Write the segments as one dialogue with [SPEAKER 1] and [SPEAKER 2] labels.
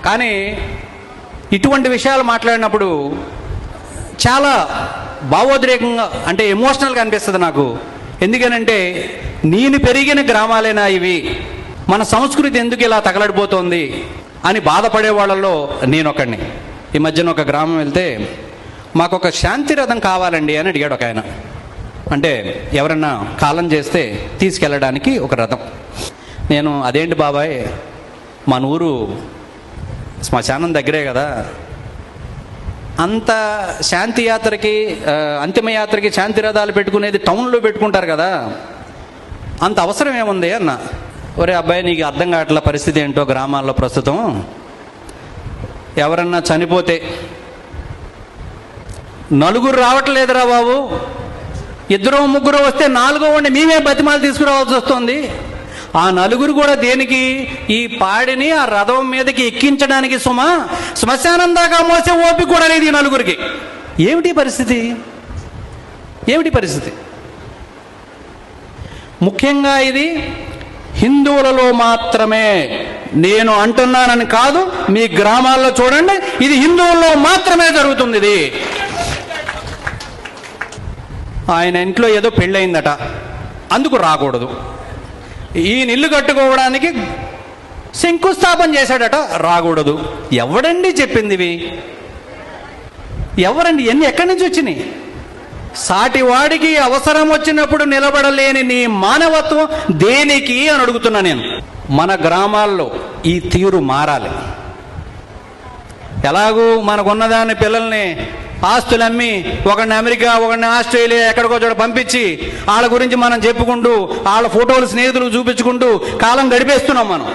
[SPEAKER 1] కానీ ఇటువంటి విషయాలు మాట్లాడినప్పుడు చాలా భావోద్రేకంగా, అంటే ఎమోషనల్గా అనిపిస్తుంది నాకు. ఎందుకనంటే నేను పెరిగిన గ్రామాలేనా ఇవి, మన సంస్కృతి ఎందుకు ఇలా తగలడిపోతుంది అని బాధపడే వాళ్ళలో నేను ఒకడిని. ఈ మధ్యన ఒక గ్రామం వెళ్తే మాకు ఒక శాంతి రథం కావాలండి అని అడిగాడు ఒక ఆయన. అంటే ఎవరన్నా కాలం చేస్తే తీసుకెళ్ళడానికి ఒక రథం. నేను అదేంటి బాబాయ్, మన ఊరు శ్మశానం దగ్గరే కదా, అంత శాంతి యాత్రకి అంతిమయాత్రకి శాంతి రథాలు పెట్టుకునేది టౌన్లో పెట్టుకుంటారు కదా, అంత అవసరం ఏముంది అన్న. ఒరే అబ్బాయి, నీకు అర్థం కావట్ల పరిస్థితి ఏంటో గ్రామాల్లో ప్రస్తుతం. ఎవరన్నా చనిపోతే నలుగురు రావట్లేదురా బాబు, ఇద్దరు ముగ్గురు వస్తే నాలుగో వాడిని మేమే బతిమాలు తీసుకురావాల్సి వస్తుంది. ఆ నలుగురు కూడా దేనికి, ఈ పాడిని ఆ రథం మీదకి ఎక్కించడానికి సుమా, శ్మశానం దాకా మోసే ఓపిక కూడా లేదు ఈ నలుగురికి. ఏమిటి పరిస్థితి, ఏమిటి పరిస్థితి? ముఖ్యంగా ఇది హిందువులలో మాత్రమే, నేను అంటున్నానని కాదు, మీ గ్రామాల్లో చూడండి, ఇది హిందువుల్లో మాత్రమే జరుగుతుంది. ఇది ఆయన ఇంట్లో ఏదో పెళ్ళయిందట, అందుకు రాకూడదు. ఈయన ఇల్లు కట్టుకోవడానికి శంకుస్థాపన చేశాడట, రాకూడదు. ఎవడండి చెప్పింది ఇవి? ఎవరండి? ఎక్కడి నుంచి వచ్చినాయి? సాటివాడికి అవసరం వచ్చినప్పుడు నిలబడలేని నీ మానవత్వం దేనికి అని అడుగుతున్నా నేను. మన గ్రామాల్లో ఈ తీరు మారాలి. ఎలాగూ మనకున్నదాన్ని పిల్లల్ని ఆస్తులు అమ్మి ఒకడిని అమెరికా, ఒకడిని ఆస్ట్రేలియా, ఎక్కడికో చోట పంపించి వాళ్ళ గురించి మనం చెప్పుకుంటూ, వాళ్ళ ఫోటోలు స్నేహితులు చూపించుకుంటూ కాలం గడిపేస్తున్నాం మనం.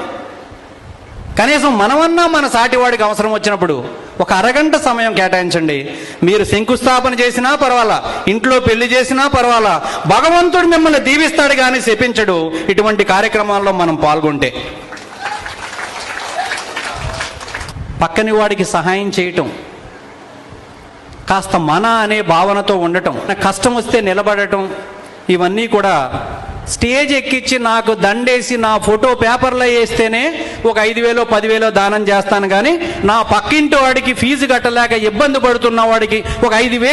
[SPEAKER 1] కనీసం మనమన్నా మన సాటివాడికి అవసరం వచ్చినప్పుడు ఒక అరగంట సమయం కేటాయించండి. మీరు శంకుస్థాపన చేసినా పర్వాలా, ఇంట్లో పెళ్లి చేసినా పర్వాలా, భగవంతుడు మిమ్మల్ని దీవిస్తాడు కానీ శపించడు ఇటువంటి కార్యక్రమాల్లో మనం పాల్గొంటే. పక్కని వాడికి సహాయం చేయటం, కాస్త మన అనే భావనతో ఉండటం, కష్టం వస్తే నిలబడటం, ఇవన్నీ కూడా స్టేజ్ ఎక్కించి నాకు దండేసి నా ఫోటో పేపర్లో వేస్తేనే ఒక 5,000 10,000 దానం చేస్తాను. కానీ నా పక్కింటి వాడికి ఫీజు కట్టలేక ఇబ్బంది పడుతున్న వాడికి ఒక 5,000